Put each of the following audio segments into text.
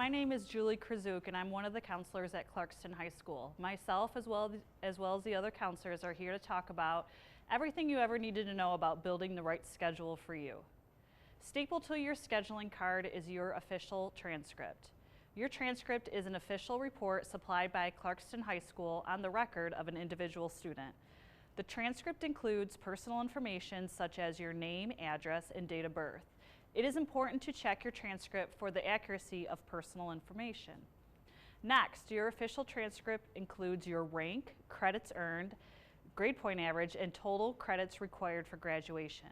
My name is Julie Krasuk, and I'm one of the counselors at Clarkston High School. Myself, as well as the other counselors, are here to talk about everything you ever needed to know about building the right schedule for you. Stapled to your scheduling card is your official transcript. Your transcript is an official report supplied by Clarkston High School on the record of an individual student. The transcript includes personal information such as your name, address, and date of birth. It is important to check your transcript for the accuracy of personal information. Next, your official transcript includes your rank, credits earned, grade point average, and total credits required for graduation.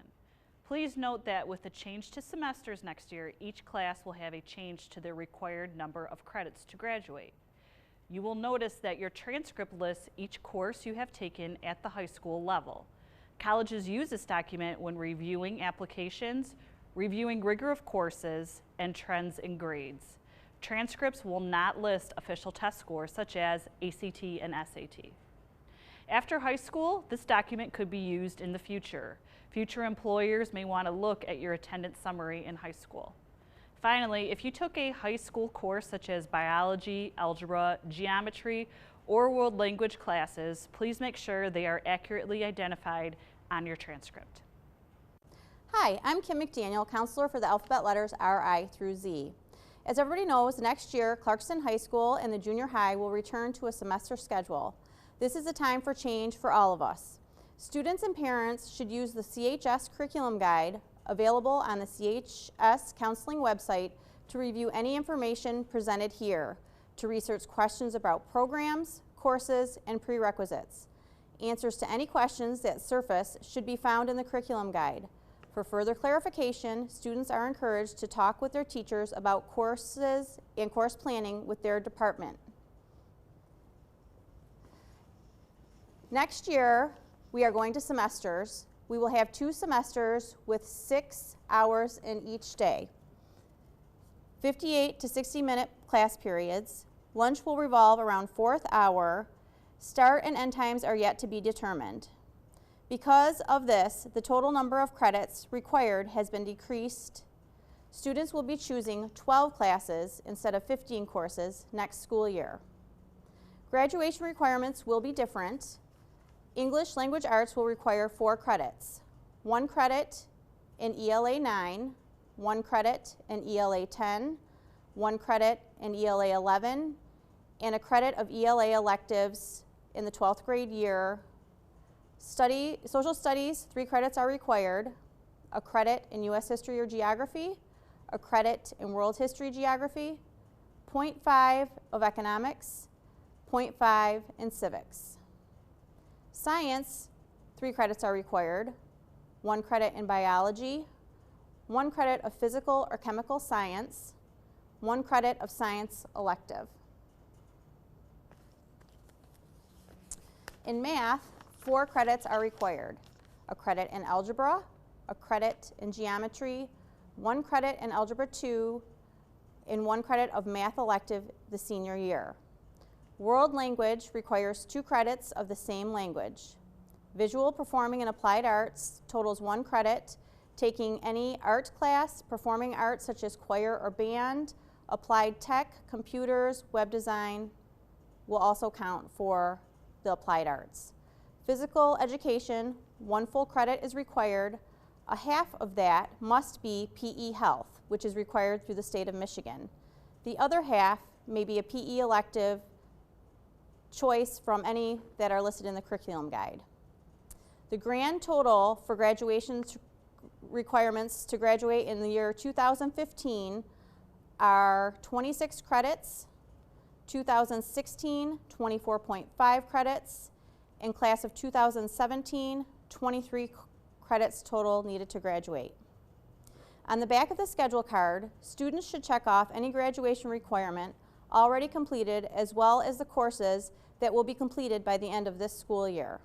Please note that with the change to semesters next year, each class will have a change to their required number of credits to graduate. You will notice that your transcript lists each course you have taken at the high school level. Colleges use this document when reviewing applications, reviewing rigor of courses, and trends in grades. Transcripts will not list official test scores such as ACT and SAT. After high school, this document could be used in the future. Future employers may want to look at your attendance summary in high school. Finally, if you took a high school course such as biology, algebra, geometry, or world language classes, please make sure they are accurately identified on your transcript. Hi, I'm Kim McDaniel, counselor for the alphabet letters R-I through Z. As everybody knows, next year, Clarkston High School and the junior high will return to a semester schedule. This is a time for change for all of us. Students and parents should use the CHS curriculum guide available on the CHS counseling website to review any information presented here, to research questions about programs, courses, and prerequisites. Answers to any questions that surface should be found in the curriculum guide. For further clarification, students are encouraged to talk with their teachers about courses and course planning with their department. Next year, we are going to semesters. We will have 2 semesters with 6 hours in each day. 58 to 60-minute class periods. Lunch will revolve around 4th hour. Start and end times are yet to be determined. Because of this, the total number of credits required has been decreased. Students will be choosing 12 classes instead of 15 courses next school year. Graduation requirements will be different. English Language Arts will require 4 credits. 1 credit in ELA 9, 1 credit in ELA 10, 1 credit in ELA 11, and a credit of ELA electives in the 12th grade year. Social studies, 3 credits are required. A credit in U.S. history or geography, a credit in world history geography, 0.5 of economics, 0.5 in civics. Science, 3 credits are required. 1 credit in biology, 1 credit of physical or chemical science, 1 credit of science elective. In math, 4 credits are required. A credit in algebra, a credit in geometry, 1 credit in algebra 2, and 1 credit of math elective the senior year. World language requires 2 credits of the same language. Visual, performing, and applied arts totals 1 credit. Taking any art class, performing arts such as choir or band, applied tech, computers, web design will also count for the applied arts. Physical education, 1 full credit is required. A half of that must be PE health, which is required through the state of Michigan. The other half may be a PE elective choice from any that are listed in the curriculum guide. The grand total for graduation requirements to graduate in the year 2015 are 26 credits, 2016, 24.5 credits, in class of 2017, 23 credits total needed to graduate. On the back of the schedule card, students should check off any graduation requirement already completed as well as the courses that will be completed by the end of this school year.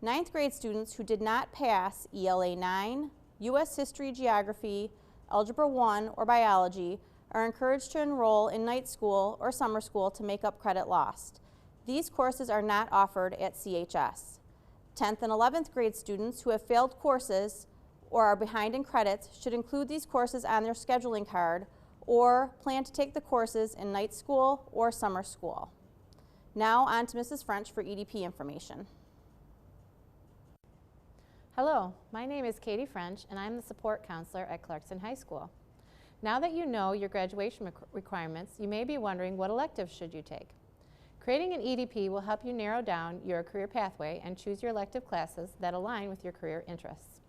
9th grade students who did not pass ELA 9, U.S. History, Geography, Algebra 1, or Biology are encouraged to enroll in night school or summer school to make up credit lost. These courses are not offered at CHS. 10th and 11th grade students who have failed courses or are behind in credits should include these courses on their scheduling card or plan to take the courses in night school or summer school. Now on to Mrs. French for EDP information. Hello, my name is Katie French and I'm the support counselor at Clarkston High School. Now that you know your graduation requirements, you may be wondering what electives should you take. Creating an EDP will help you narrow down your career pathway and choose your elective classes that align with your career interests.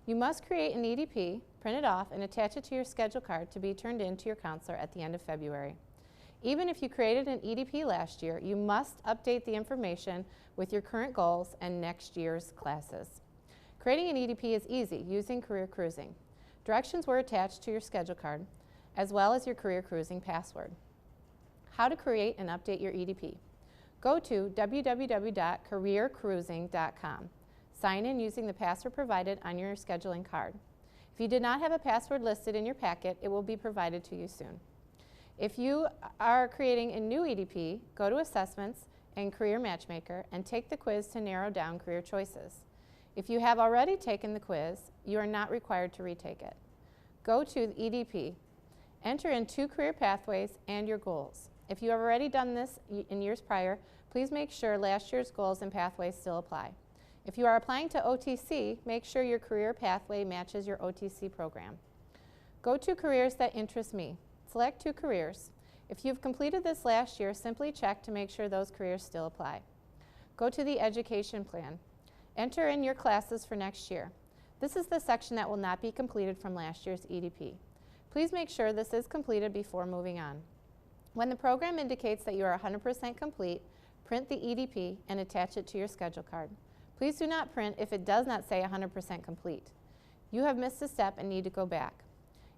You must create an EDP, print it off, and attach it to your schedule card to be turned in to your counselor at the end of February. Even if you created an EDP last year, you must update the information with your current goals and next year's classes. Creating an EDP is easy using Career Cruising. Directions were attached to your schedule card, as well as your Career Cruising password. How to create and update your EDP. Go to www.careercruising.com. Sign in using the password provided on your scheduling card. If you did not have a password listed in your packet, it will be provided to you soon. If you are creating a new EDP, go to Assessments and Career Matchmaker and take the quiz to narrow down career choices. If you have already taken the quiz, you are not required to retake it. Go to the EDP. Enter in 2 career pathways and your goals. If you have already done this in years prior, please make sure last year's goals and pathways still apply. If you are applying to OTC, make sure your career pathway matches your OTC program. Go to Careers that interest me. Select 2 careers. If you've completed this last year, simply check to make sure those careers still apply. Go to the Education Plan. Enter in your classes for next year. This is the section that will not be completed from last year's EDP. Please make sure this is completed before moving on. When the program indicates that you are 100% complete, print the EDP and attach it to your schedule card. Please do not print if it does not say 100% complete. You have missed a step and need to go back.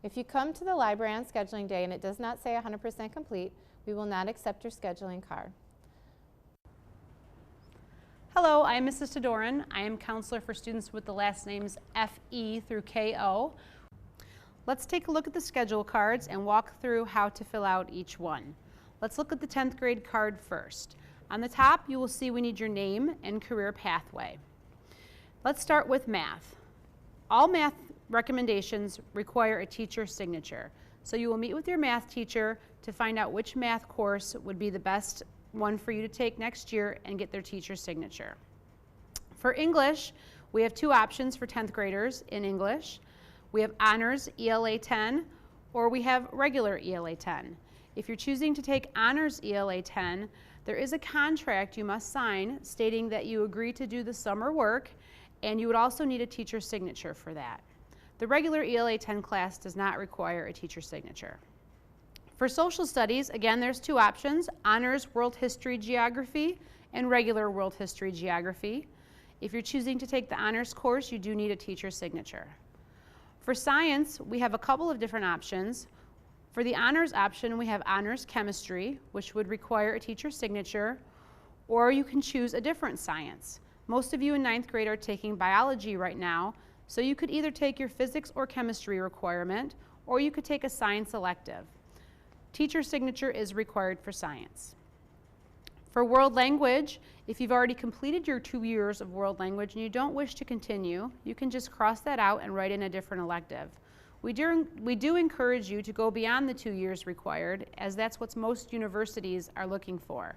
If you come to the library on scheduling day and it does not say 100% complete, we will not accept your scheduling card. Hello, I'm Mrs. Todoran. I am counselor for students with the last names F.E. through K.O. Let's take a look at the schedule cards and walk through how to fill out each one. Let's look at the 10th grade card first. On the top, you will see we need your name and career pathway. Let's start with math. All math recommendations require a teacher's signature. So you will meet with your math teacher to find out which math course would be the best one for you to take next year and get their teacher's signature. For English, we have 2 options for 10th graders in English. We have Honors ELA 10 or we have regular ELA 10. If you're choosing to take Honors ELA 10, there is a contract you must sign stating that you agree to do the summer work, and you would also need a teacher's signature for that. The regular ELA 10 class does not require a teacher's signature. For social studies, again, there's 2 options, Honors World History Geography and regular World History Geography. If you're choosing to take the honors course, you do need a teacher's signature. For science, we have a couple of different options. For the honors option, we have Honors Chemistry, which would require a teacher's signature, or you can choose a different science. Most of you in 9th grade are taking biology right now, so you could either take your physics or chemistry requirement, or you could take a science elective. Teacher's signature is required for science. For world language, if you've already completed your 2 years of world language and you don't wish to continue, you can just cross that out and write in a different elective. We do encourage you to go beyond the 2 years required, as that's what most universities are looking for.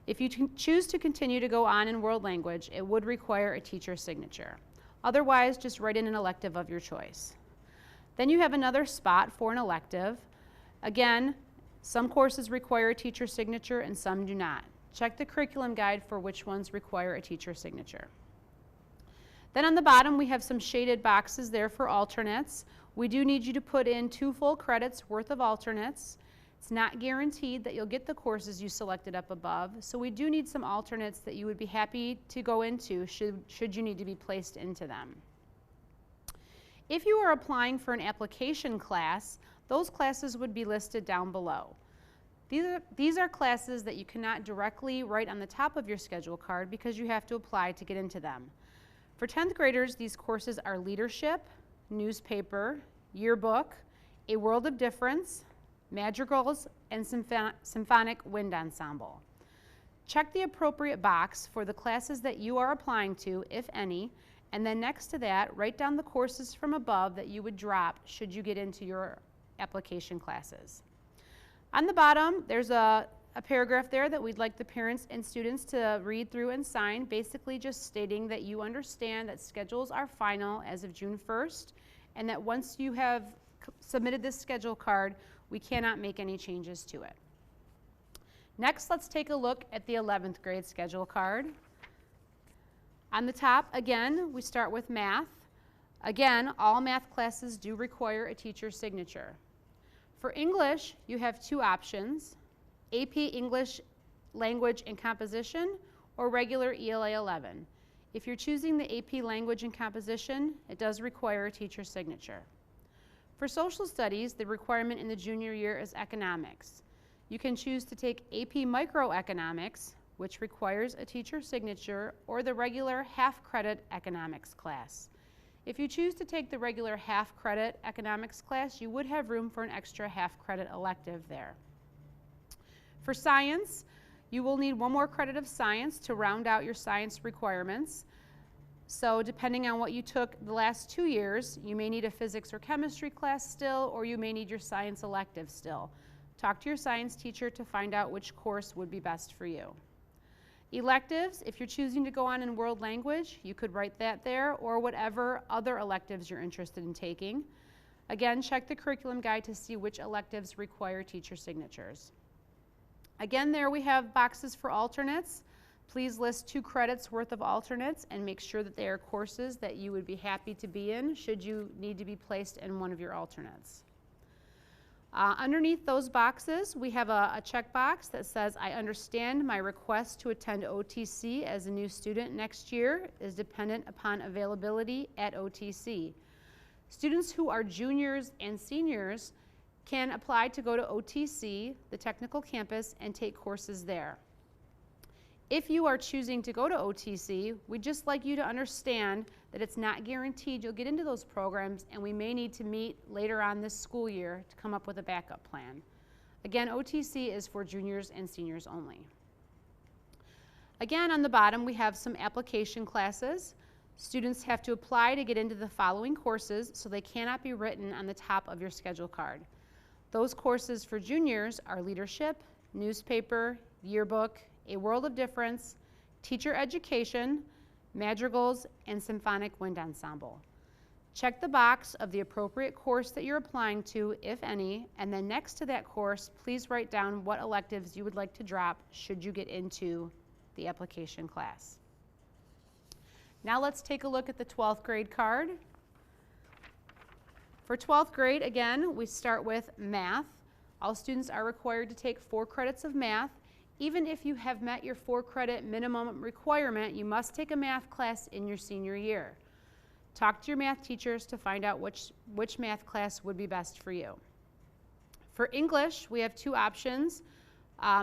If you choose to continue to go on in world language, it would require a teacher's signature. Otherwise, just write in an elective of your choice. Then you have another spot for an elective. Again, some courses require a teacher's signature and some do not. Check the curriculum guide for which ones require a teacher's signature. Then on the bottom, we have some shaded boxes there for alternates. We do need you to put in 2 full credits worth of alternates. It's not guaranteed that you'll get the courses you selected up above, so we do need some alternates that you would be happy to go into should you need to be placed into them. If you are applying for an application class, those classes would be listed down below. These are classes that you cannot directly write on the top of your schedule card because you have to apply to get into them. For 10th graders, these courses are Leadership, Newspaper, Yearbook, A World of Difference, Madrigals, and Symphonic Wind Ensemble. Check the appropriate box for the classes that you are applying to, if any, and then next to that, write down the courses from above that you would drop should you get into your application classes. On the bottom, there's a paragraph there that we'd like the parents and students to read through and sign, basically just stating that you understand that schedules are final as of June 1st, and that once you have submitted this schedule card, we cannot make any changes to it. Next, let's take a look at the 11th grade schedule card. On the top, again, we start with math. Again, all math classes do require a teacher's signature. For English, you have two options: AP English Language and Composition or regular ELA 11. If you're choosing the AP Language and Composition, it does require a teacher's signature. For social studies, the requirement in the junior year is economics. You can choose to take AP Microeconomics, which requires a teacher's signature, or the regular half-credit economics class. If you choose to take the regular half-credit economics class, you would have room for an extra half-credit elective there. For science, you will need one more credit of science to round out your science requirements. So depending on what you took the last 2 years, you may need a physics or chemistry class still, or you may need your science elective still. Talk to your science teacher to find out which course would be best for you. Electives, if you're choosing to go on in world language, you could write that there, or whatever other electives you're interested in taking. Again, check the curriculum guide to see which electives require teacher signatures. Again, there we have boxes for alternates. Please list 2 credits worth of alternates and make sure that they are courses that you would be happy to be in should you need to be placed in one of your alternates. Underneath those boxes, we have a checkbox that says, I understand my request to attend OTC as a new student next year is dependent upon availability at OTC. Students who are juniors and seniors can apply to go to OTC, the technical campus, and take courses there. If you are choosing to go to OTC, we'd just like you to understand that it's not guaranteed you'll get into those programs, and we may need to meet later on this school year to come up with a backup plan. Again, OTC is for juniors and seniors only. Again, on the bottom, we have some application classes. Students have to apply to get into the following courses, so they cannot be written on the top of your schedule card. Those courses for juniors are leadership, newspaper, yearbook, A World of Difference, teacher education, madrigals, and symphonic wind ensemble. Check the box of the appropriate course that you're applying to, if any, and then next to that course, please write down what electives you would like to drop should you get into the application class. Now let's take a look at the 12th grade card. For 12th grade, again, we start with math. All students are required to take 4 credits of math. Even if you have met your 4-credit minimum requirement, you must take a math class in your senior year. Talk to your math teachers to find out which math class would be best for you. For English, we have 2 options.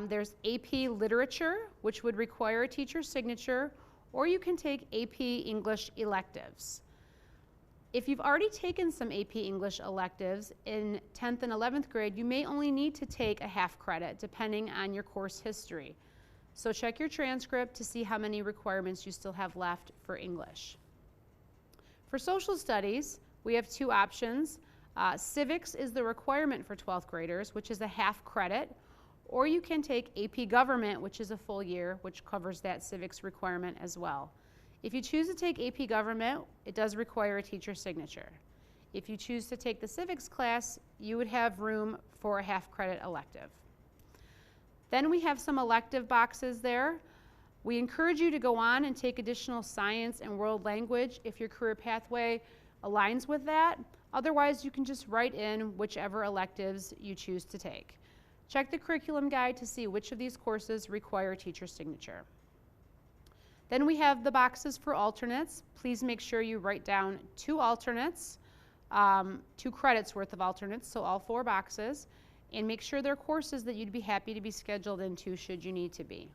There's AP Literature, which would require a teacher's signature, or you can take AP English electives. If you've already taken some AP English electives in 10th and 11th grade, you may only need to take a half credit depending on your course history. So check your transcript to see how many requirements you still have left for English. For social studies, we have 2 options. Civics is the requirement for 12th graders, which is a half credit, or you can take AP Government, which is a full year, which covers that civics requirement as well. If you choose to take AP Government, it does require a teacher's signature. If you choose to take the civics class, you would have room for a half-credit elective. Then we have some elective boxes there. We encourage you to go on and take additional science and world language if your career pathway aligns with that. Otherwise, you can just write in whichever electives you choose to take. Check the curriculum guide to see which of these courses require a teacher's signature. Then we have the boxes for alternates. Please make sure you write down 2 alternates, 2 credits worth of alternates, so all 4 boxes, and make sure they're courses that you'd be happy to be scheduled into should you need to be.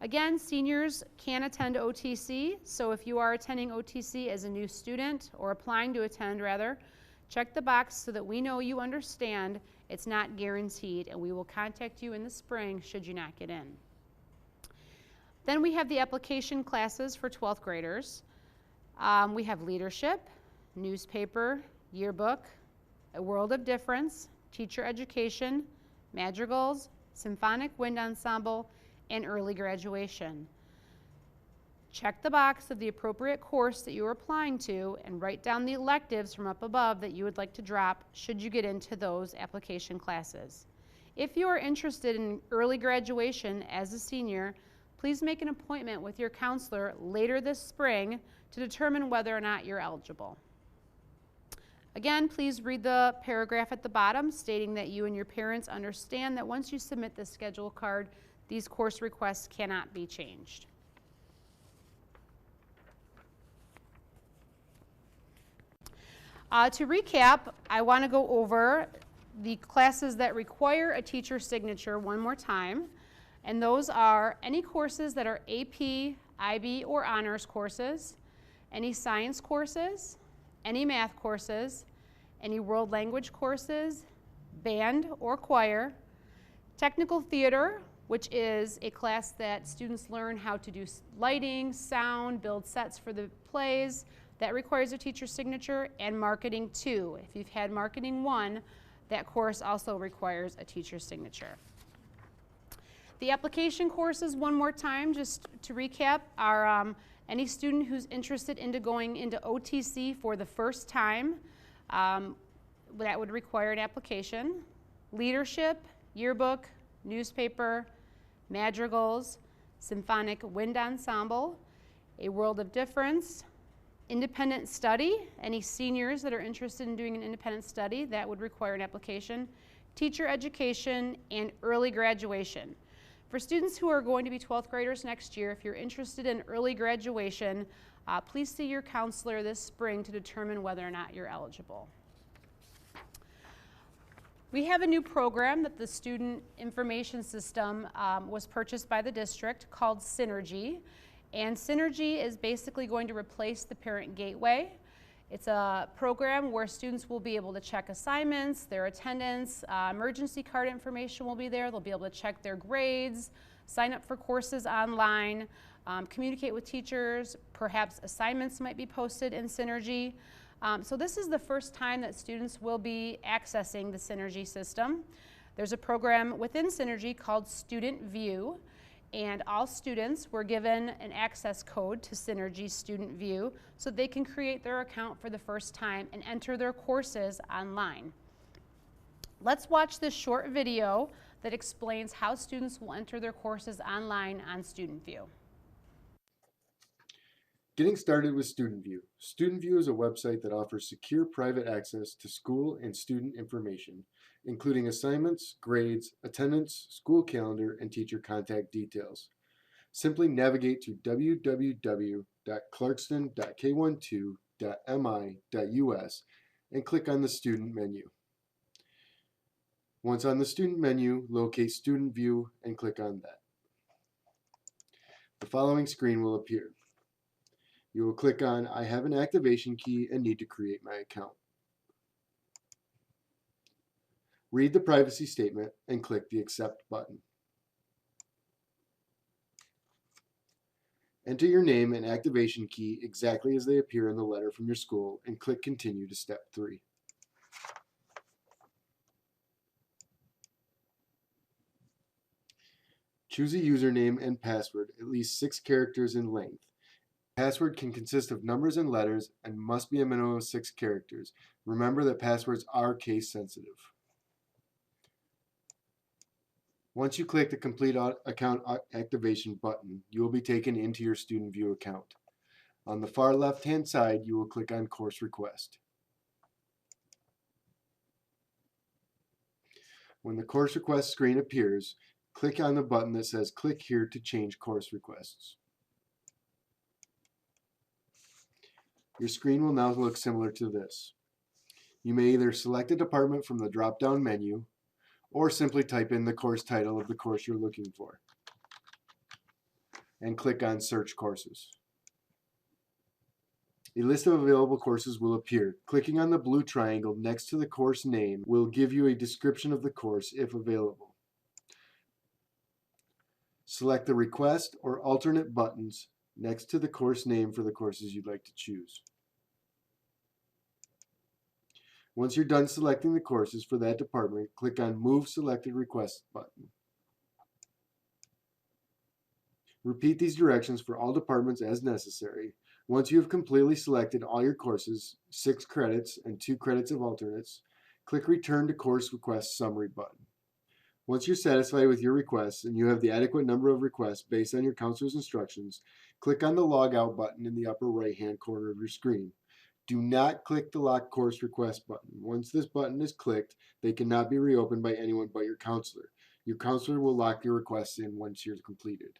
Again, seniors can attend OTC, so if you are attending OTC as a new student, or applying to attend rather, check the box so that we know you understand it's not guaranteed, and we will contact you in the spring should you not get in. Then we have the application classes for 12th graders. We have leadership, newspaper, yearbook, A World of Difference, teacher education, madrigals, symphonic wind ensemble, and early graduation. Check the box of the appropriate course that you are applying to and write down the electives from up above that you would like to drop should you get into those application classes. If you are interested in early graduation as a senior, please make an appointment with your counselor later this spring to determine whether or not you're eligible. Again, please read the paragraph at the bottom stating that you and your parents understand that once you submit the schedule card, these course requests cannot be changed. To recap, I want to go over the classes that require a teacher signature one more time, and those are any courses that are AP, IB, or honors courses, any science courses, any math courses, any world language courses, band or choir, technical theater, which is a class that students learn how to do lighting, sound, build sets for the plays. That requires a teacher signature, and marketing 2. If you've had marketing 1, that course also requires a teacher signature. The application courses, one more time, just to recap, are any student who's interested in going into OTC for the first time, that would require an application. Leadership, yearbook, newspaper, madrigals, symphonic wind ensemble, a world of difference, independent study, any seniors that are interested in doing an independent study, that would require an application, teacher education, and early graduation. For students who are going to be 12th graders next year, if you're interested in early graduation, please see your counselor this spring to determine whether or not you're eligible. We have a new program that the Student Information System was purchased by the district called Synergy. And Synergy is basically going to replace the Parent Gateway. It's a program where students will be able to check assignments, their attendance, emergency card information will be there. They'll be able to check their grades, sign up for courses online, communicate with teachers. Perhaps assignments might be posted in Synergy. So this is the first time that students will be accessing the Synergy system. There's a program within Synergy called Student View, and all students were given an access code to Synergy Student View so they can create their account for the first time and enter their courses online. Let's watch this short video that explains how students will enter their courses online on Student View. Getting started with Student View. Student View is a website that offers secure private access to school and student information, including assignments, grades, attendance, school calendar, and teacher contact details. Simply navigate to www.clarkston.k12.mi.us and click on the Student menu. Once on the Student menu, locate Student View and click on that. The following screen will appear. You will click on I have an activation key and need to create my account. Read the privacy statement and click the Accept button. Enter your name and activation key exactly as they appear in the letter from your school and click Continue to Step 3. Choose a username and password at least 6 characters in length. Password can consist of numbers and letters and must be a minimum of 6 characters. Remember that passwords are case sensitive. Once you click the Complete Account Activation button, you will be taken into your Student View account. On the far left-hand side, you will click on Course Request. When the Course Request screen appears, click on the button that says Click here to change course requests. Your screen will now look similar to this. You may either select a department from the drop-down menu, or simply type in the course title of the course you're looking for and click on Search Courses. A list of available courses will appear. Clicking on the blue triangle next to the course name will give you a description of the course if available. Select the Request or Alternate buttons next to the course name for the courses you'd like to choose. Once you're done selecting the courses for that department, click on Move Selected Requests button. Repeat these directions for all departments as necessary. Once you have completely selected all your courses, 6 credits and 2 credits of alternates, click Return to Course Request Summary button. Once you're satisfied with your requests and you have the adequate number of requests based on your counselor's instructions, click on the Log Out button in the upper right-hand corner of your screen. Do not click the Lock Course Request button. Once this button is clicked, they cannot be reopened by anyone but your counselor. Your counselor will lock your requests in once you're completed.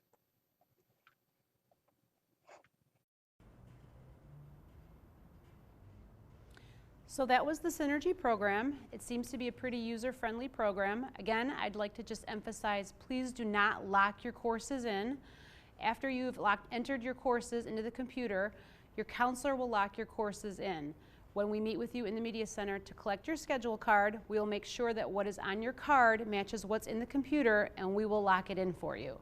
So that was the Synergy program. It seems to be a pretty user-friendly program. Again, I'd like to just emphasize, please do not lock your courses in. After you've entered your courses into the computer, your counselor will lock your courses in. When we meet with you in the Media Center to collect your schedule card, we will make sure that what is on your card matches what's in the computer, and we will lock it in for you.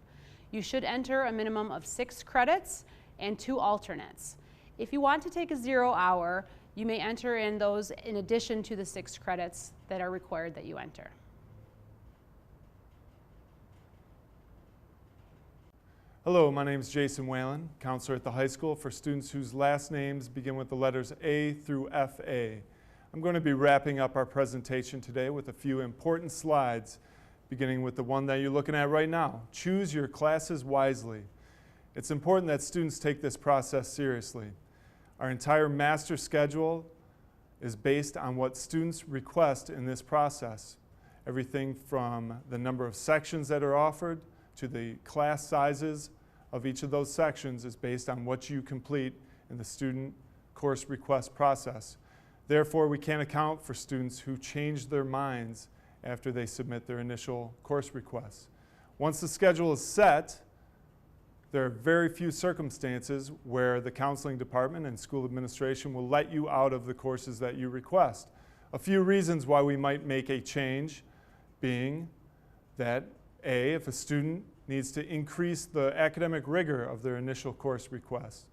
You should enter a minimum of 6 credits and 2 alternates. If you want to take a 0 hour, you may enter in those in addition to the 6 credits that are required that you enter. Hello, my name is Jason Whalen, counselor at the high school for students whose last names begin with the letters A through FA. I'm going to be wrapping up our presentation today with a few important slides, beginning with the one that you're looking at right now. Choose your classes wisely. It's important that students take this process seriously. Our entire master schedule is based on what students request in this process. Everything from the number of sections that are offered to the class sizes of each of those sections is based on what you complete in the student course request process. Therefore, we can't account for students who change their minds after they submit their initial course requests. Once the schedule is set, there are very few circumstances where the counseling department and school administration will let you out of the courses that you request. A few reasons why we might make a change being that A, if a student needs to increase the academic rigor of their initial course request.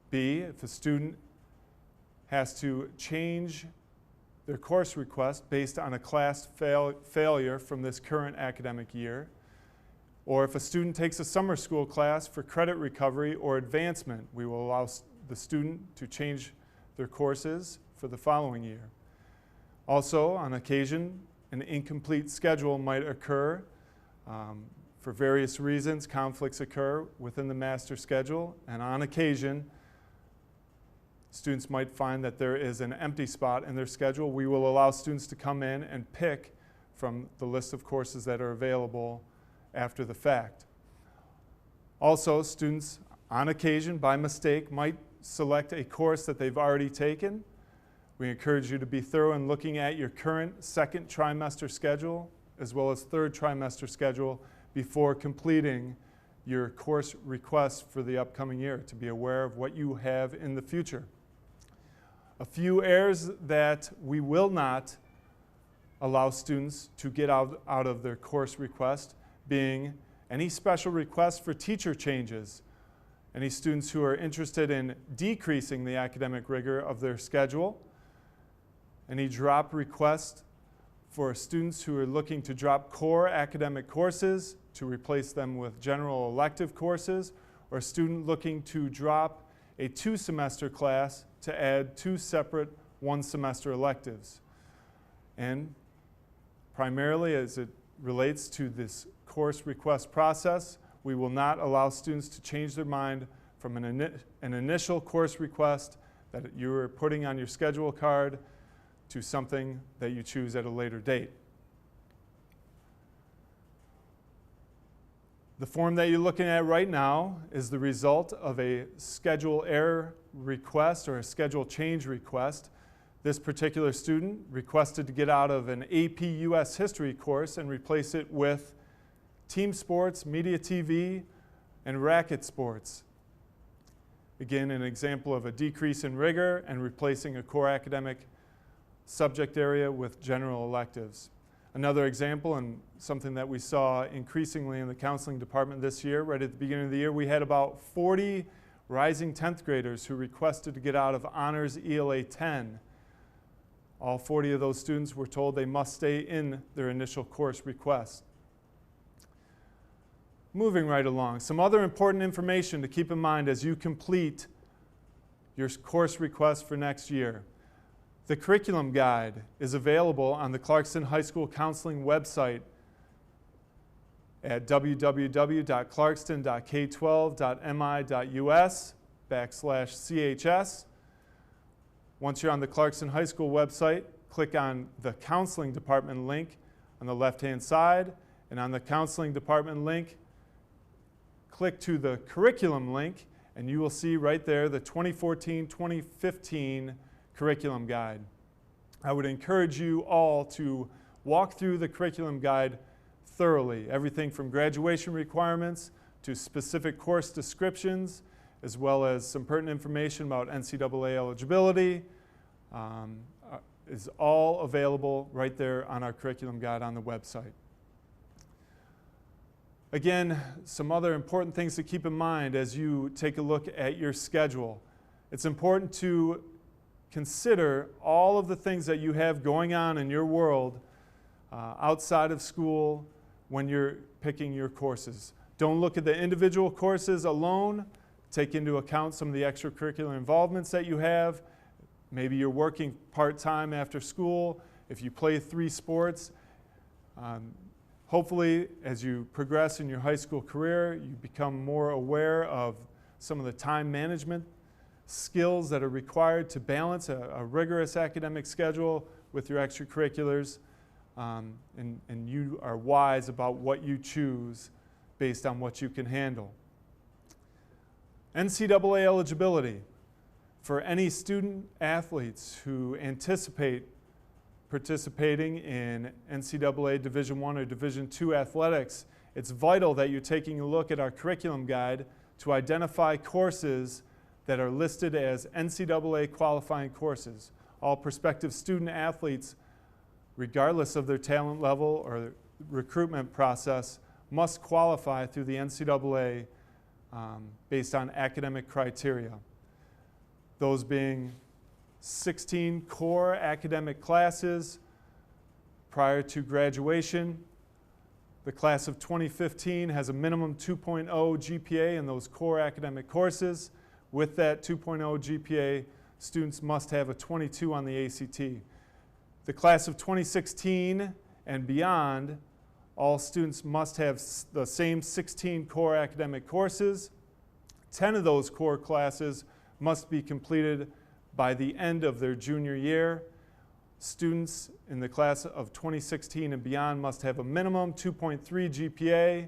B, if a student has to change their course request based on a class failure from this current academic year. Or if a student takes a summer school class for credit recovery or advancement, we will allow the student to change their courses for the following year. Also, on occasion, an incomplete schedule might occur. For various reasons, conflicts occur within the master schedule, and on occasion, students might find that there is an empty spot in their schedule. We will allow students to come in and pick from the list of courses that are available after the fact. Also, students, on occasion, by mistake, might select a course that they've already taken. We encourage you to be thorough in looking at your current second trimester schedule as well as third trimester schedule before completing your course requests for the upcoming year, to be aware of what you have in the future. A few errors that we will not allow students to get out of their course request being any special requests for teacher changes, any students who are interested in decreasing the academic rigor of their schedule, any drop requests for students who are looking to drop core academic courses to replace them with general elective courses, or a student looking to drop a 2-semester class to add 2 separate 1-semester electives. And primarily as it relates to this course request process, we will not allow students to change their mind from an initial course request that you are putting on your schedule card to something that you choose at a later date. The form that you're looking at right now is the result of a schedule error request or a schedule change request. This particular student requested to get out of an AP US History course and replace it with team sports, media TV, and racket sports. Again, an example of a decrease in rigor and replacing a core academic subject area with general electives. Another example, and something that we saw increasingly in the counseling department this year, right at the beginning of the year, we had about 40 rising 10th graders who requested to get out of Honors ELA 10 All 40 of those students were told they must stay in their initial course request. Moving right along, some other important information to keep in mind as you complete your course request for next year. The curriculum guide is available on the Clarkston High School Counseling website at www.clarkston.k12.mi.us/CHS. Once you're on the Clarkston High School website, click on the Counseling Department link on the left-hand side, and on the Counseling Department link, click to the Curriculum link, and you will see right there the 2014-2015 Curriculum Guide. I would encourage you all to walk through the Curriculum Guide thoroughly, everything from graduation requirements to specific course descriptions, as well as some pertinent information about NCAA eligibility, is all available right there on our curriculum guide on the website. Again, some other important things to keep in mind as you take a look at your schedule. It's important to consider all of the things that you have going on in your world outside of school when you're picking your courses. Don't look at the individual courses alone. Take into account some of the extracurricular involvements that you have. Maybe you're working part-time after school. If you play 3 sports, hopefully as you progress in your high school career, you become more aware of some of the time management skills that are required to balance a rigorous academic schedule with your extracurriculars, and you are wise about what you choose based on what you can handle. NCAA eligibility. For any student athletes who anticipate participating in NCAA Division I or Division II athletics, it's vital that you're taking a look at our curriculum guide to identify courses that are listed as NCAA qualifying courses. All prospective student athletes, regardless of their talent level or recruitment process, must qualify through the NCAA based on academic criteria. Those being 16 core academic classes prior to graduation. The class of 2015 has a minimum 2.0 GPA in those core academic courses. With that 2.0 GPA, students must have a 22 on the ACT. The class of 2016 and beyond, all students must have the same 16 core academic courses. 10 of those core classes must be completed by the end of their junior year. Students in the class of 2016 and beyond must have a minimum 2.3 GPA.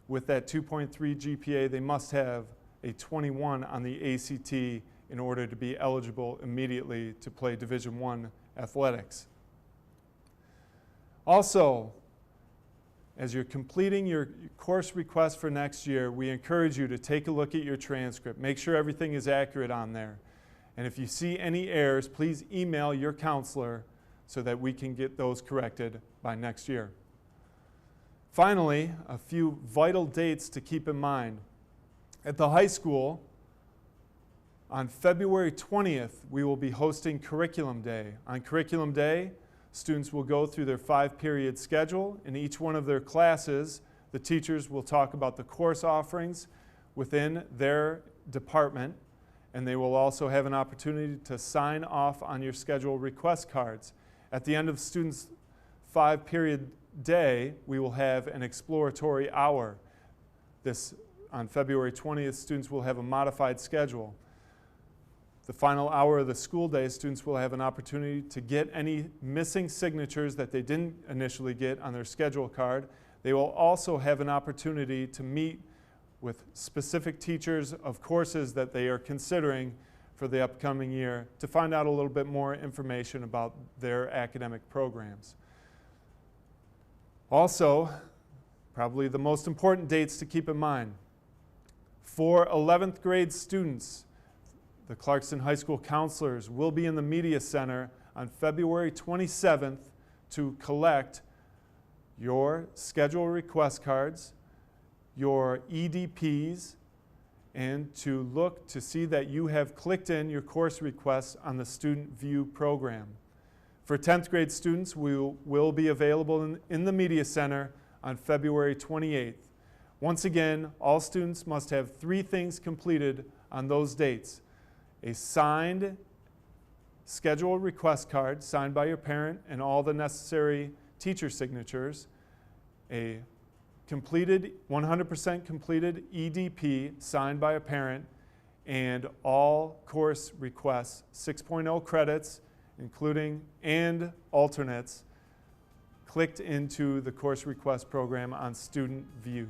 With that 2.3 GPA, they must have a 21 on the ACT in order to be eligible immediately to play Division I athletics. Also, as you're completing your course request for next year, we encourage you to take a look at your transcript. Make sure everything is accurate on there. And if you see any errors, please email your counselor so that we can get those corrected by next year. Finally, a few vital dates to keep in mind. At the high school, on February 20th, we will be hosting Curriculum Day. On Curriculum Day, students will go through their 5-period schedule. In each one of their classes, the teachers will talk about the course offerings within their department, and they will also have an opportunity to sign off on your schedule request cards. At the end of students' 5-period day, we will have an exploratory hour. On February 20th, students will have a modified schedule. The final hour of the school day, students will have an opportunity to get any missing signatures that they didn't initially get on their schedule card. They will also have an opportunity to meet with specific teachers of courses that they are considering for the upcoming year to find out a little bit more information about their academic programs. Also, probably the most important dates to keep in mind. For 11th grade students, the Clarkston High School counselors will be in the Media Center on February 27th to collect your schedule request cards, your EDPs, and to look to see that you have clicked in your course requests on the Student View program. For 10th grade students, we will be available in the Media Center on February 28th. Once again, all students must have 3 things completed on those dates: a signed schedule request card signed by your parent and all the necessary teacher signatures, a completed, 100% completed EDP signed by a parent, and all course requests, 6.0 credits, including and alternates, clicked into the course request program on Student View.